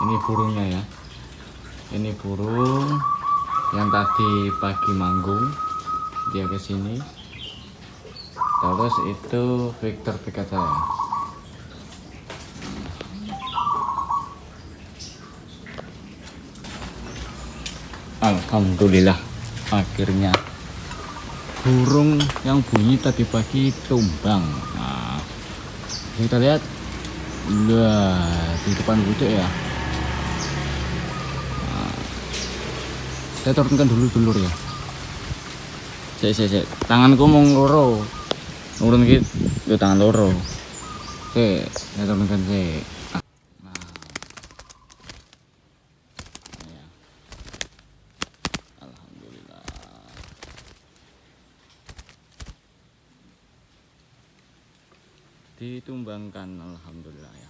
Ini burungnya ya. Ini burung yang tadi pagi manggung, dia ke sini. Terus itu Victor pikat saya. Alhamdulillah, akhirnya burung yang bunyi tadi pagi tumbang. Nah, kita lihat, di depan bucek ya. Nah, saya turunkan dulu dulur ya. Sik. Tanganku mau loro. Nurun gitu, yo tangan loro. Saya turunkan sik. Nah, ya. Alhamdulillah. Ditumbangkan, alhamdulillah ya.